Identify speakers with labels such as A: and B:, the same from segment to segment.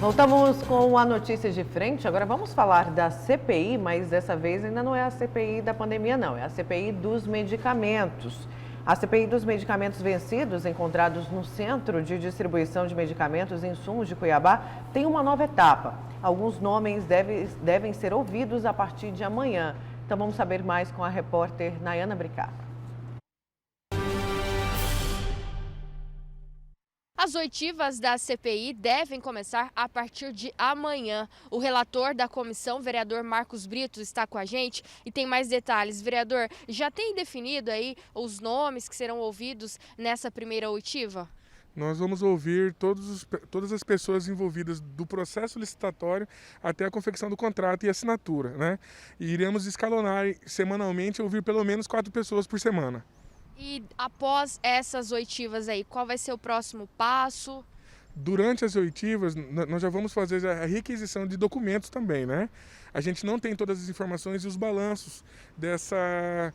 A: Voltamos com a notícia de frente. Agora vamos falar da CPI, mas dessa vez ainda não é a CPI da pandemia, não. É a CPI dos medicamentos. A CPI dos medicamentos vencidos, encontrados no Centro de Distribuição de Medicamentos e Insumos de Cuiabá, tem uma nova etapa. Alguns nomes devem ser ouvidos a partir de amanhã. Então vamos saber mais com a repórter Nayana Bricá.
B: As oitivas da CPI devem começar a partir de amanhã. O relator da comissão, vereador Marcos Brito, está com a gente e tem mais detalhes. Vereador, já tem definido aí os nomes que serão ouvidos nessa primeira oitiva?
C: Nós vamos ouvir todas as pessoas envolvidas do processo licitatório até a confecção do contrato e assinatura, né? E iremos escalonar semanalmente, ouvir pelo menos 4 pessoas por semana.
B: E após essas oitivas aí, qual vai ser o próximo passo?
C: Durante as oitivas, nós já vamos fazer a requisição de documentos também, né? A gente não tem todas as informações e os balanços dessa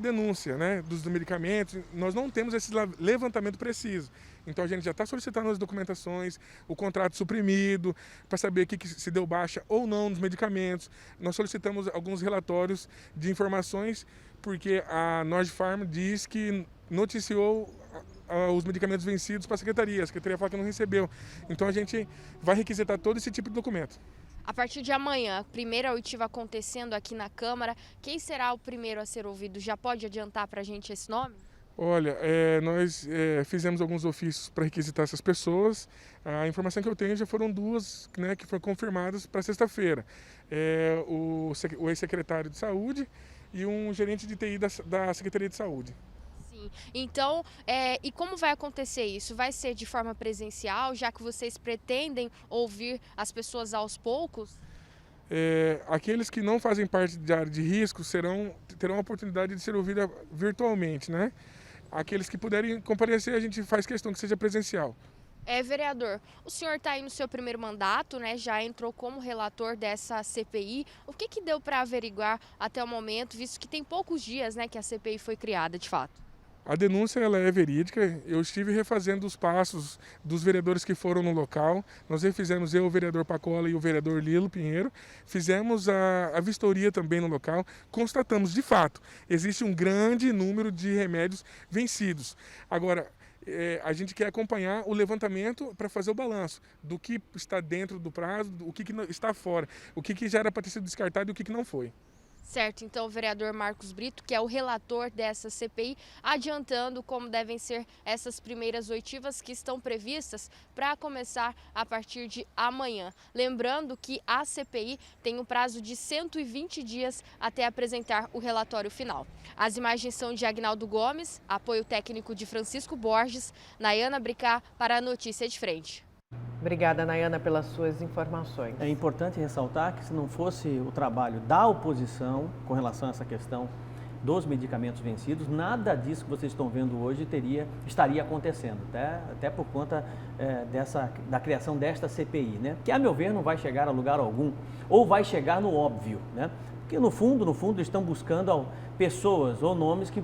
C: denúncia, né, dos medicamentos. Nós não temos esse levantamento preciso. Então a gente já está solicitando as documentações, o contrato suprimido, para saber o que se deu baixa ou não nos medicamentos. Nós solicitamos alguns relatórios de informações, porque a Nordfarm diz que noticiou os medicamentos vencidos para a Secretaria fala que não recebeu. Então a gente vai requisitar todo esse tipo de documento.
B: A partir de amanhã, a primeira oitiva acontecendo aqui na Câmara, quem será o primeiro a ser ouvido? Já pode adiantar para a gente esse nome?
C: Olha, nós fizemos alguns ofícios para requisitar essas pessoas. A informação que eu tenho já foram 2, né, que foram confirmadas para sexta-feira. O ex-secretário de Saúde e um gerente de TI da Secretaria de Saúde.
B: Sim. Então, e como vai acontecer isso? Vai ser de forma presencial, já que vocês pretendem ouvir as pessoas aos poucos?
C: Aqueles que não fazem parte de área de risco terão a oportunidade de ser ouvidos virtualmente, né? Aqueles que puderem comparecer, a gente faz questão que seja presencial.
B: Vereador, o senhor está aí no seu primeiro mandato, né? Já entrou como relator dessa CPI. O que deu para averiguar até o momento, visto que tem poucos dias, né, que a CPI foi criada, de fato?
C: A denúncia ela é verídica. Eu estive refazendo os passos dos vereadores que foram no local. Nós refizemos, eu, o vereador Pacola e o vereador Lilo Pinheiro. Fizemos a vistoria também no local. Constatamos, de fato, existe um grande número de remédios vencidos. Agora, a gente quer acompanhar o levantamento para fazer o balanço do que está dentro do prazo, o que está fora, o que já era para ter sido descartado e o que não foi.
B: Certo, então o vereador Marcos Brito, que é o relator dessa CPI, adiantando como devem ser essas primeiras oitivas que estão previstas para começar a partir de amanhã. Lembrando que a CPI tem um prazo de 120 dias até apresentar o relatório final. As imagens são de Agnaldo Gomes, apoio técnico de Francisco Borges, Nayana Bricá para a Notícia de Frente.
A: Obrigada, Nayana, pelas suas informações.
D: É importante ressaltar que se não fosse o trabalho da oposição com relação a essa questão dos medicamentos vencidos, nada disso que vocês estão vendo hoje estaria acontecendo, até por conta da criação desta CPI, né? Que, a meu ver, não vai chegar a lugar algum, ou vai chegar no óbvio, né? Porque no fundo estão buscando pessoas ou nomes que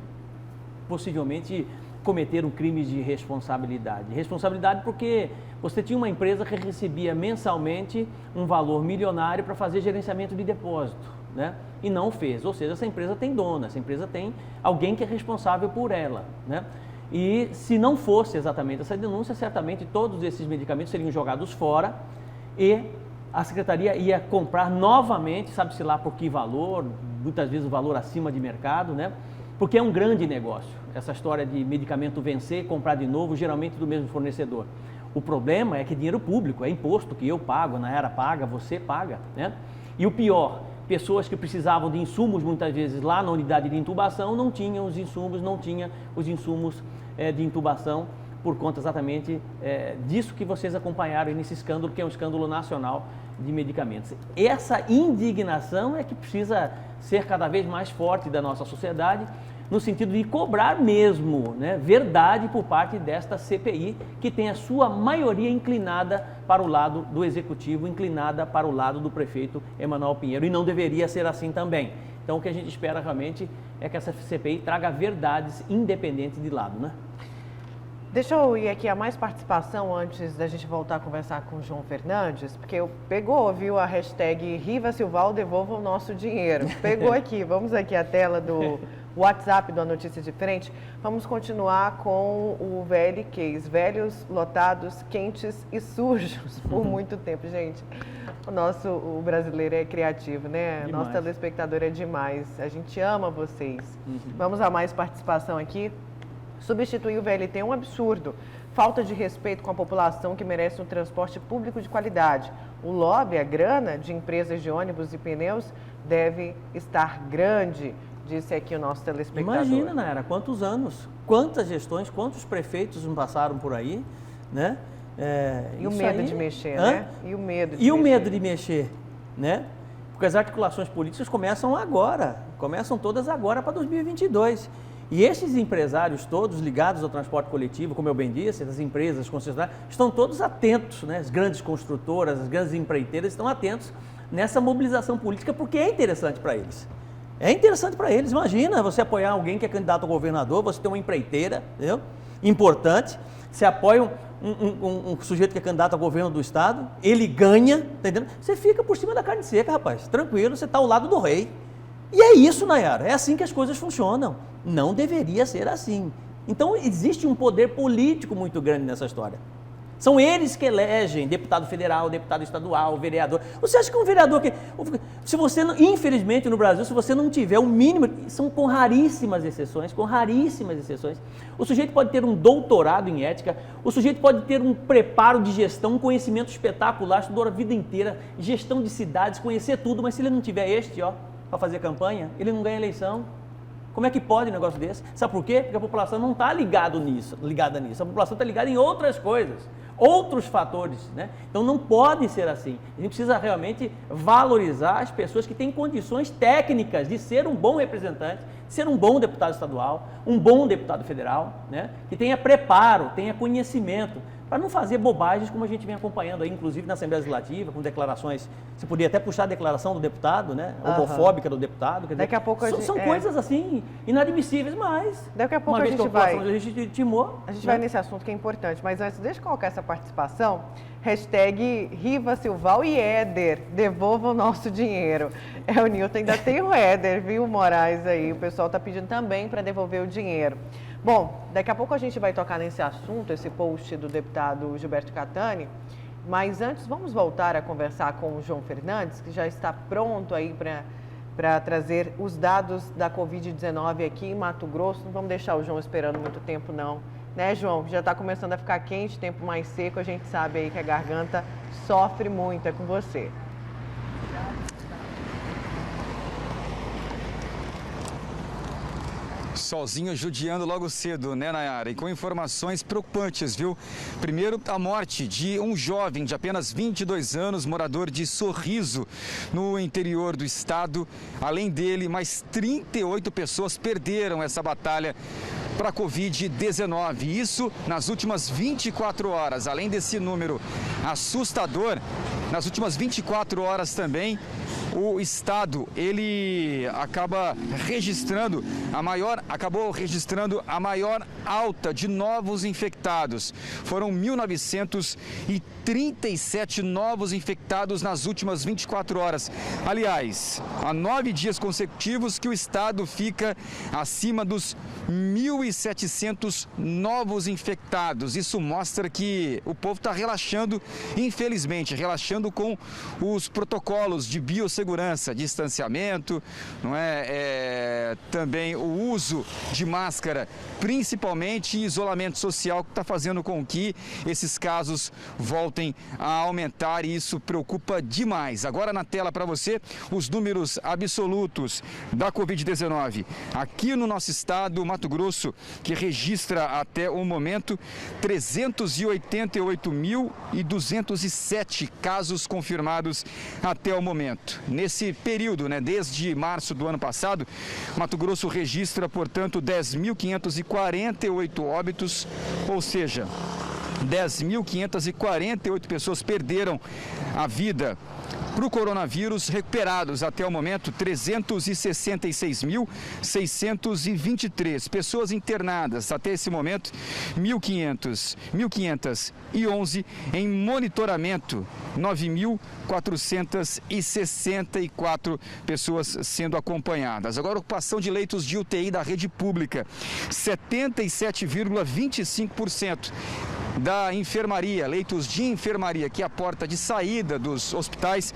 D: possivelmente cometeram crimes de responsabilidade. Responsabilidade porque você tinha uma empresa que recebia mensalmente um valor milionário para fazer gerenciamento de depósito, né? E não fez. Ou seja, essa empresa tem dona, essa empresa tem alguém que é responsável por ela, né? E se não fosse exatamente essa denúncia, certamente todos esses medicamentos seriam jogados fora e a secretaria ia comprar novamente, sabe-se lá por que valor, muitas vezes o valor acima de mercado, né? Porque é um grande negócio, essa história de medicamento vencer, comprar de novo, geralmente do mesmo fornecedor. O problema é que é dinheiro público, é imposto que eu pago, a Nayara paga, você paga, né? E o pior, pessoas que precisavam de insumos muitas vezes lá na unidade de intubação não tinham os insumos, de intubação por conta exatamente disso que vocês acompanharam nesse escândalo, que é um escândalo nacional de medicamentos. Essa indignação é que precisa ser cada vez mais forte da nossa sociedade, no sentido de cobrar mesmo, né, verdade por parte desta CPI, que tem a sua maioria inclinada para o lado do Executivo, inclinada para o lado do prefeito Emanuel Pinheiro, e não deveria ser assim também. Então o que a gente espera realmente é que essa CPI traga verdades independentes de lado, né?
A: Deixa eu ir aqui a mais participação antes da gente voltar a conversar com o João Fernandes, porque viu a hashtag Riva Silval, devolva o nosso dinheiro. Pegou aqui, vamos aqui à tela do WhatsApp do A Notícia de Frente. Vamos continuar com o VL Case, velhos, lotados, quentes e sujos por muito tempo, gente. O brasileiro é criativo, né?
D: Demais.
A: Nosso telespectador é demais. A gente ama vocês. Vamos a mais participação aqui. Substituir o VLT é um absurdo. Falta de respeito com a população que merece um transporte público de qualidade. O lobby, a grana de empresas de ônibus e pneus deve estar grande, disse aqui o nosso telespectador.
D: Imagina, Nayara, quantos anos, quantas gestões, quantos prefeitos não passaram por aí, né?
A: E o medo de mexer, né? E o medo
D: de mexer, né? Porque as articulações políticas começam todas agora para 2022. E esses empresários todos ligados ao transporte coletivo, como eu bem disse, as empresas concessionárias, estão todos atentos, né? As grandes construtoras, as grandes empreiteiras estão atentos nessa mobilização política, porque é interessante para eles. É interessante para eles. Imagina você apoiar alguém que é candidato a governador, você tem uma empreiteira, entendeu? Importante, você apoia um sujeito que é candidato a governo do estado, ele ganha, tá entendendo? Você fica por cima da carne seca, rapaz, tranquilo, você está ao lado do rei. E é isso, Nayara, é assim que as coisas funcionam. Não deveria ser assim. Então, existe um poder político muito grande nessa história. São eles que elegem deputado federal, deputado estadual, vereador. Você acha que um vereador que... Se você, infelizmente, no Brasil, se você não tiver o mínimo... São com raríssimas exceções, o sujeito pode ter um doutorado em ética, o sujeito pode ter um preparo de gestão, um conhecimento espetacular, estudou a vida inteira, gestão de cidades, conhecer tudo, mas se ele não tiver para fazer campanha, ele não ganha eleição. Como é que pode um negócio desse? Sabe por quê? Porque a população não está ligada nisso. A população está ligada em outras coisas, outros fatores, né? Então não pode ser assim. A gente precisa realmente valorizar as pessoas que têm condições técnicas de ser um bom representante, de ser um bom deputado estadual, um bom deputado federal, né? Que tenha preparo, tenha conhecimento, para não fazer bobagens como a gente vem acompanhando aí, inclusive na Assembleia Legislativa, com declarações, você podia até puxar a declaração do deputado, né, homofóbica do deputado, quer dizer,
A: daqui a pouco
D: são coisas assim, inadmissíveis, mas
A: daqui a pouco
D: uma
A: a
D: vez
A: gente
D: que a população legitimou,
A: a gente vai nesse assunto que é importante, mas antes, deixa eu colocar essa participação, hashtag Riva Silval e Éder, devolva o nosso dinheiro. O Nilton, ainda tem o Éder, viu, Moraes aí, o pessoal está pedindo também para devolver o dinheiro. Bom, daqui a pouco a gente vai tocar nesse assunto, esse post do deputado Gilberto Catani, mas antes vamos voltar a conversar com o João Fernandes, que já está pronto aí para trazer os dados da Covid-19 aqui em Mato Grosso. Não vamos deixar o João esperando muito tempo não, né, João? Já está começando a ficar quente, tempo mais seco, a gente sabe aí que a garganta sofre muito, é com você.
E: Solzinho judiando logo cedo, né, Nayara? E com informações preocupantes, viu? Primeiro, a morte de um jovem de apenas 22 anos, morador de Sorriso, no interior do estado. Além dele, mais 38 pessoas perderam essa batalha para a Covid-19. Isso nas últimas 24 horas. Além desse número assustador, nas últimas 24 horas também, o estado, ele acabou registrando a maior alta de novos infectados. Foram 1.937 novos infectados nas últimas 24 horas. Aliás, há 9 dias consecutivos que o estado fica acima dos 1.700 novos infectados. Isso mostra que o povo está relaxando, infelizmente, relaxando com os protocolos de biossegurança, distanciamento, não é? Também o uso de máscara, principalmente isolamento social, que está fazendo com que esses casos voltem a aumentar, e isso preocupa demais. Agora na tela para você os números absolutos da Covid-19 aqui no nosso estado, Mato Grosso, que registra até o momento 388.207 casos confirmados até o momento. Nesse período, né, desde março do ano passado, Mato Grosso registra, portanto, 10.548 óbitos, ou seja, 10.548 pessoas perderam a vida para o coronavírus, recuperados até o momento 366.623. Pessoas internadas até esse momento 1.511 em monitoramento, 9.464 pessoas sendo acompanhadas. Agora, ocupação de leitos de UTI da rede pública, 77,25%. Da enfermaria, leitos de enfermaria, que é a porta de saída dos hospitais,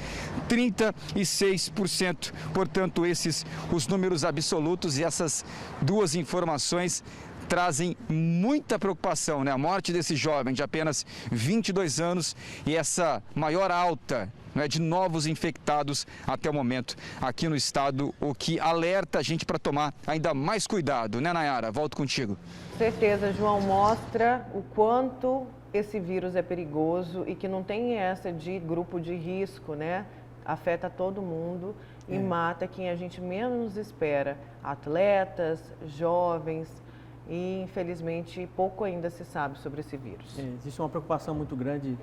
E: 36%. Portanto, esses os números absolutos, e essas duas informações trazem muita preocupação, né? A morte desse jovem de apenas 22 anos e essa maior alta, né, de novos infectados até o momento aqui no estado, o que alerta a gente para tomar ainda mais cuidado, né, Nayara? Volto contigo.
A: Certeza, João, mostra o quanto esse vírus é perigoso e que não tem essa de grupo de risco, né? Afeta todo mundo e mata quem a gente menos espera. Atletas, jovens, e infelizmente pouco ainda se sabe sobre esse vírus.
D: Existe uma preocupação muito grande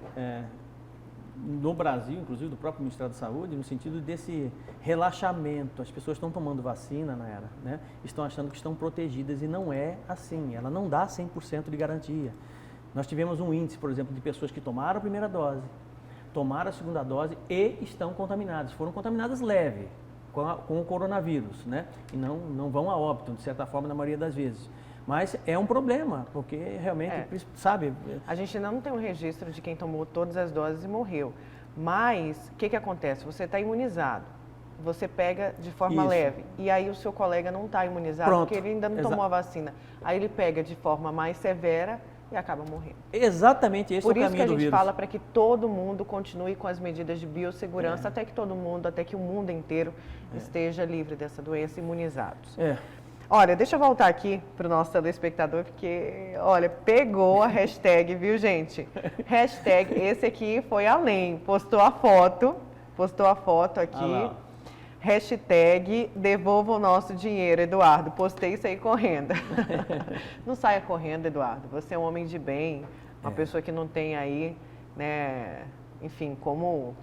D: no Brasil, inclusive do próprio Ministério da Saúde, no sentido desse relaxamento. As pessoas estão tomando vacina, né? Estão achando que estão protegidas e não é assim, ela não dá 100% de garantia. Nós tivemos um índice, por exemplo, de pessoas que tomaram a primeira dose, tomaram a segunda dose e estão contaminadas, foram contaminadas leve com o coronavírus, né? E não vão a óbito, de certa forma, na maioria das vezes. Mas é um problema, porque realmente, sabe...
A: A gente ainda não tem um registro de quem tomou todas as doses e morreu. Mas, o que acontece? Você está imunizado, você pega de forma leve, e aí o seu colega não está imunizado, porque ele ainda não tomou a vacina. Aí ele pega de forma mais severa e acaba morrendo.
D: Exatamente, esse é o caminho do vírus.
A: Por isso que a gente fala para que todo mundo continue com as medidas de biossegurança, até que o mundo inteiro esteja livre dessa doença, imunizados. Olha, deixa eu voltar aqui para o nosso telespectador, porque, olha, pegou a hashtag, viu, gente? Hashtag, esse aqui foi além, postou a foto aqui. Hashtag, devolva o nosso dinheiro, Eduardo. Postei isso aí correndo. Não saia correndo, Eduardo. Você é um homem de bem, uma pessoa que não tem aí, né... Enfim, como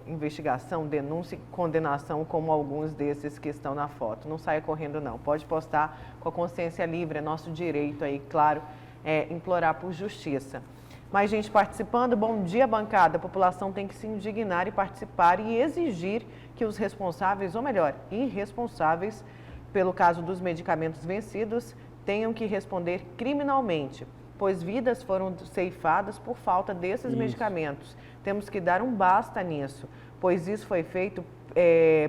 A: investigação, denúncia e condenação, como alguns desses que estão na foto. Não saia correndo, não. Pode postar com a consciência livre, é nosso direito aí, claro, implorar por justiça. Mais gente participando, bom dia, bancada. A população tem que se indignar e participar e exigir que os responsáveis, ou melhor, irresponsáveis, pelo caso dos medicamentos vencidos, tenham que responder criminalmente, pois vidas foram ceifadas por falta desses medicamentos. Temos que dar um basta nisso, pois isso foi feito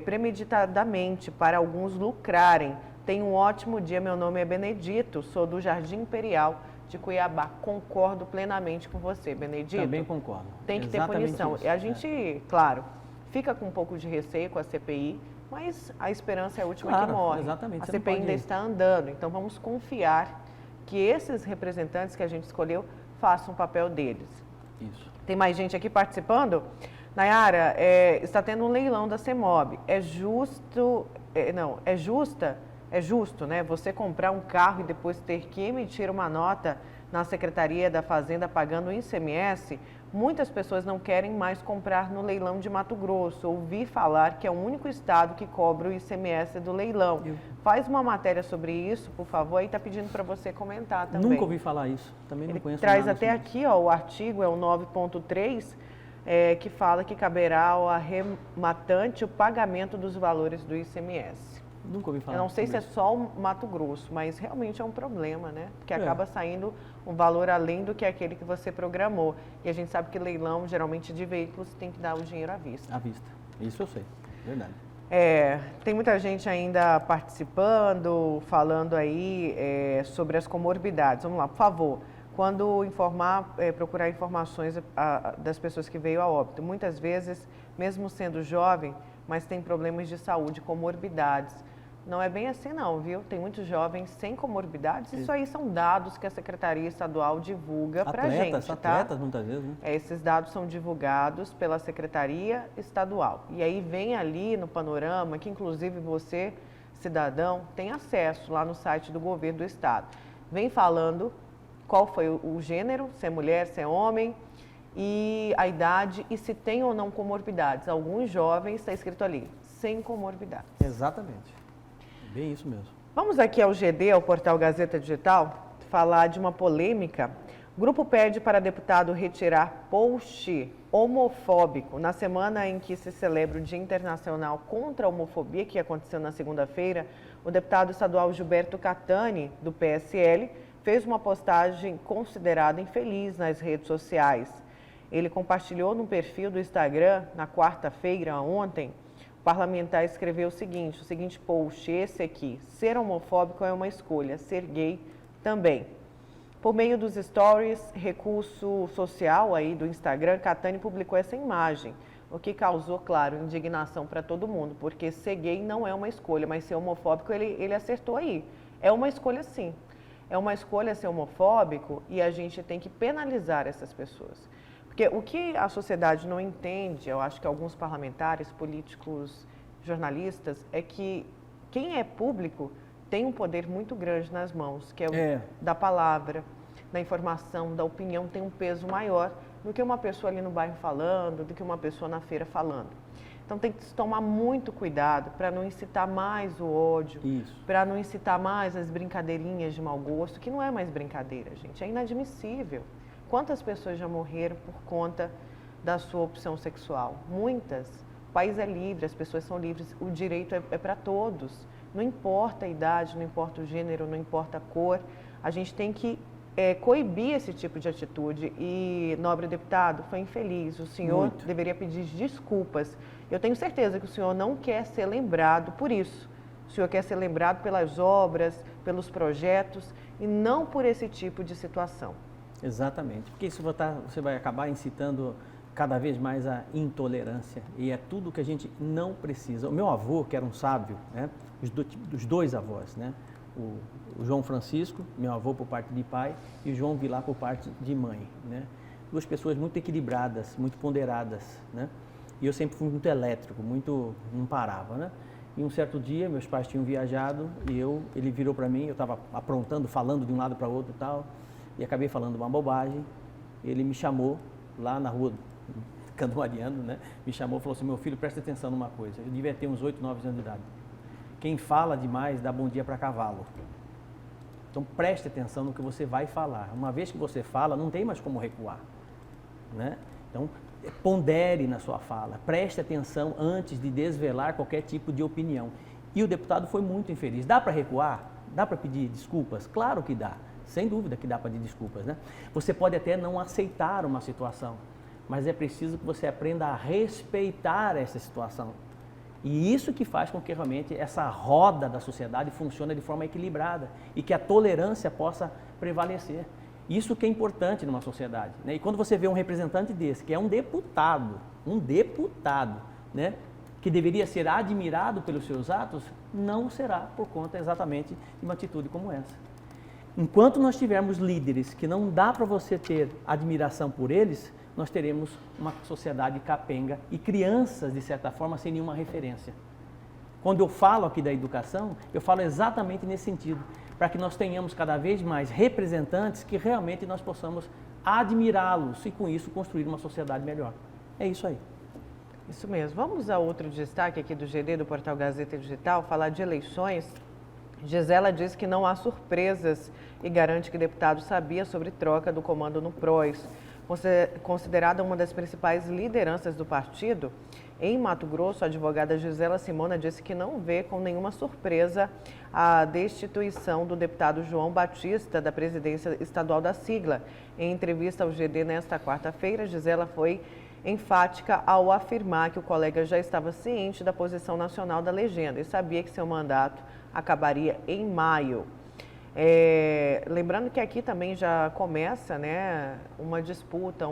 A: premeditadamente para alguns lucrarem. Tenha um ótimo dia, meu nome é Benedito, sou do Jardim Imperial de Cuiabá. Concordo plenamente com você, Benedito.
D: Também concordo.
A: Tem que ter punição. E a gente, claro, fica com um pouco de receio com a CPI, mas a esperança é a última que morre.
D: Exatamente.
A: A CPI ainda está andando, então vamos confiar que esses representantes que a gente escolheu façam o papel deles.
D: Isso.
A: Tem mais gente aqui participando? Nayara, está tendo um leilão da CEMOB. É justo, né? Você comprar um carro e depois ter que emitir uma nota na Secretaria da Fazenda pagando o ICMS? Muitas pessoas não querem mais comprar no leilão de Mato Grosso. Ouvi falar que é o único estado que cobra o ICMS do leilão. Faz uma matéria sobre isso, por favor. Aí está pedindo para você comentar também.
D: Nunca ouvi falar isso. Também não conheço
A: traz
D: nada
A: até aqui, ó, o artigo é o 9.3, que fala que caberá ao arrematante o pagamento dos valores do ICMS.
D: Nunca ouvi falar.
A: Eu não sei se é só o Mato Grosso, mas realmente é um problema, né? Porque acaba saindo um valor além do que aquele que você programou. E a gente sabe que leilão, geralmente, de veículos, tem que dar o dinheiro à vista.
D: À vista. Isso eu sei. Verdade.
A: Tem muita gente ainda participando, falando aí sobre as comorbidades. Vamos lá, por favor. Quando procurar informações das pessoas que veio a óbito. Muitas vezes, mesmo sendo jovem, mas tem problemas de saúde, comorbidades. Não é bem assim não, viu? Tem muitos jovens sem comorbidades. Isso aí são dados que a Secretaria Estadual divulga pra gente, tá?
D: Atletas, muitas vezes, né?
A: Esses dados são divulgados pela Secretaria Estadual. E aí vem ali no panorama, que inclusive você, cidadão, tem acesso lá no site do governo do estado. Vem falando qual foi o gênero, se é mulher, se é homem, e a idade e se tem ou não comorbidades. Alguns jovens, está escrito ali, sem comorbidades.
D: Exatamente. Bem isso mesmo.
A: Vamos aqui ao GD, ao portal Gazeta Digital, falar de uma polêmica. O grupo pede para deputado retirar post homofóbico na semana em que se celebra o Dia Internacional contra a Homofobia, que aconteceu na segunda-feira. O deputado estadual Gilberto Catani, do PSL, fez uma postagem considerada infeliz nas redes sociais. Ele compartilhou no perfil do Instagram, na quarta-feira, ontem. O parlamentar escreveu o seguinte post, esse aqui: ser homofóbico é uma escolha, ser gay também. Por meio dos stories, recurso social aí do Instagram, Catani publicou essa imagem, o que causou, claro, indignação para todo mundo, porque ser gay não é uma escolha, mas ser homofóbico, ele acertou aí. É uma escolha sim, é uma escolha ser homofóbico e a gente tem que penalizar essas pessoas. Porque o que a sociedade não entende, eu acho que alguns parlamentares, políticos, jornalistas, é que quem é público tem um poder muito grande nas mãos, que é o da palavra, da informação, da opinião, tem um peso maior do que uma pessoa ali no bairro falando, do que uma pessoa na feira falando. Então tem que se tomar muito cuidado para não incitar mais o ódio, para não incitar mais as brincadeirinhas de mau gosto, que não é mais brincadeira, gente, é inadmissível. Quantas pessoas já morreram por conta da sua opção sexual? Muitas. O país é livre, as pessoas são livres, o direito é para todos. Não importa a idade, não importa o gênero, não importa a cor, a gente tem que coibir esse tipo de atitude. E, nobre deputado, foi infeliz, o senhor deveria pedir desculpas. Eu tenho certeza que o senhor não quer ser lembrado por isso. O senhor quer ser lembrado pelas obras, pelos projetos e não por esse tipo de situação.
D: Exatamente, porque isso você vai acabar incitando cada vez mais a intolerância e é tudo que a gente não precisa. O meu avô, que era um sábio, né, os dois avós, né, o João Francisco, meu avô por parte de pai, e o João Vilar por parte de mãe, né, duas pessoas muito equilibradas, muito ponderadas, né, e eu sempre fui muito elétrico, não parava, né. E um certo dia, meus pais tinham viajado e ele virou para mim, eu estava aprontando, falando de um lado para o outro e tal, e acabei falando uma bobagem. Ele me chamou lá na rua Candoariano, né? Me chamou e falou assim: meu filho, presta atenção numa coisa. Eu devia ter uns 8, 9 anos de idade. Quem fala demais dá bom dia para cavalo. Então preste atenção no que você vai falar. Uma vez que você fala, não tem mais como recuar, né? Então pondere na sua fala, preste atenção antes de desvelar qualquer tipo de opinião. E o deputado foi muito infeliz. Dá para recuar? Dá para pedir desculpas? Claro que dá. Sem dúvida que dá para pedir desculpas, né? Você pode até não aceitar uma situação, mas é preciso que você aprenda a respeitar essa situação. E isso que faz com que realmente essa roda da sociedade funcione de forma equilibrada e que a tolerância possa prevalecer. Isso que é importante numa sociedade, né? E quando você vê um representante desse, que é um deputado, né, que deveria ser admirado pelos seus atos, não será por conta exatamente de uma atitude como essa. Enquanto nós tivermos líderes que não dá para você ter admiração por eles, nós teremos uma sociedade capenga e crianças, de certa forma, sem nenhuma referência. Quando eu falo aqui da educação, eu falo exatamente nesse sentido, para que nós tenhamos cada vez mais representantes que realmente nós possamos admirá-los e, com isso, construir uma sociedade melhor. É isso aí.
A: Isso mesmo. Vamos a outro destaque aqui do GD, do portal Gazeta Digital, falar de eleições. Gisela diz que não há surpresas e garante que o deputado sabia sobre troca do comando no PROS. Considerada uma das principais lideranças do partido, em Mato Grosso, a advogada Gisela Simona disse que não vê com nenhuma surpresa a destituição do deputado João Batista da presidência estadual da sigla. Em entrevista ao GD nesta quarta-feira, Gisela foi enfática ao afirmar que o colega já estava ciente da posição nacional da legenda e sabia que seu mandato acabaria em maio. Lembrando que aqui também já começa, né, uma disputa,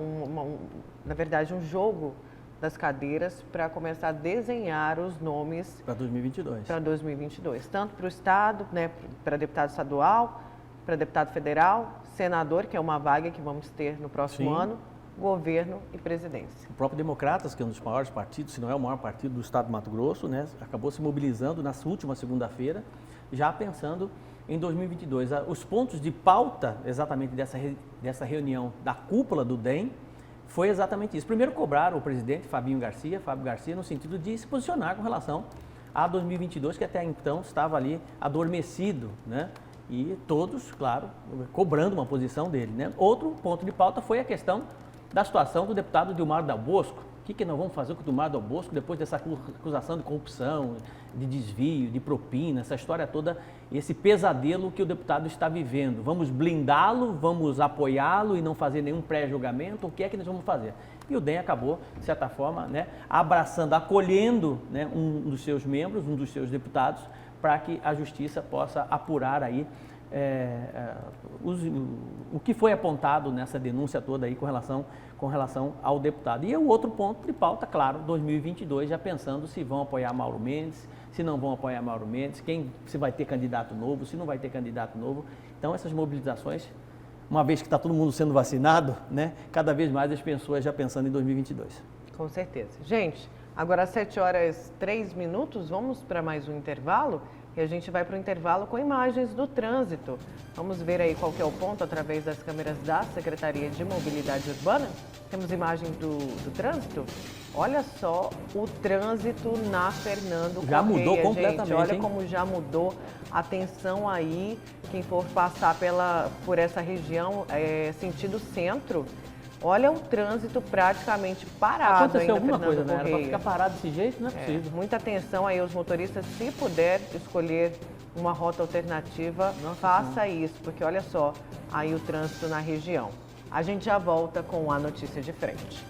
A: na verdade um jogo das cadeiras para começar a desenhar os nomes
D: para 2022.
A: Para 2022, tanto para o Estado, né, para deputado estadual, para deputado federal, senador, que é uma vaga que vamos ter no próximo ano, governo e presidência.
D: O próprio Democratas, que é um dos maiores partidos, se não é o maior partido do estado de Mato Grosso, né, acabou se mobilizando na última segunda-feira, já pensando em 2022. Os pontos de pauta exatamente dessa reunião da cúpula do DEM foi exatamente isso. Primeiro cobraram o presidente Fábio Garcia, no sentido de se posicionar com relação a 2022, que até então estava ali adormecido, né? E todos, claro, cobrando uma posição dele, né? Outro ponto de pauta foi a questão da situação do deputado Dilmar Dal Bosco. O que nós vamos fazer com o Dilmar Dal Bosco depois dessa acusação de corrupção, de desvio, de propina, essa história toda, esse pesadelo que o deputado está vivendo? Vamos blindá-lo, vamos apoiá-lo e não fazer nenhum pré-julgamento? O que é que nós vamos fazer? E o DEM acabou, de certa forma, né, abraçando, acolhendo, né, um dos seus membros, um dos seus deputados, para que a justiça possa apurar aí o que foi apontado nessa denúncia toda aí com relação ao deputado. E o outro ponto de pauta, claro, 2022, já pensando se vão apoiar Mauro Mendes, se não vão apoiar Mauro Mendes, se vai ter candidato novo, se não vai ter candidato novo. Então, essas mobilizações, uma vez que está todo mundo sendo vacinado, né, cada vez mais as pessoas já pensando em 2022.
A: Com certeza. Gente, agora às 7h03, vamos para mais um intervalo e a gente vai para o intervalo com imagens do trânsito. Vamos ver aí qual que é o ponto através das câmeras da Secretaria de Mobilidade Urbana. Temos imagens do trânsito. Olha só o trânsito na Fernando Correia.
D: Já mudou completamente,
A: gente. Olha
D: hein?
A: como já mudou. Atenção aí, quem for passar por essa região, sentido centro. Olha o trânsito praticamente parado.
D: Aconteceu
A: ainda,
D: alguma coisa,
A: Fernando
D: né? Era para
A: Correia.
D: ficar parado desse jeito? Não é possível.
A: Muita atenção aí aos motoristas, se puder escolher uma rota alternativa, faça isso, porque olha só aí o trânsito na região. A gente já volta com a notícia de frente.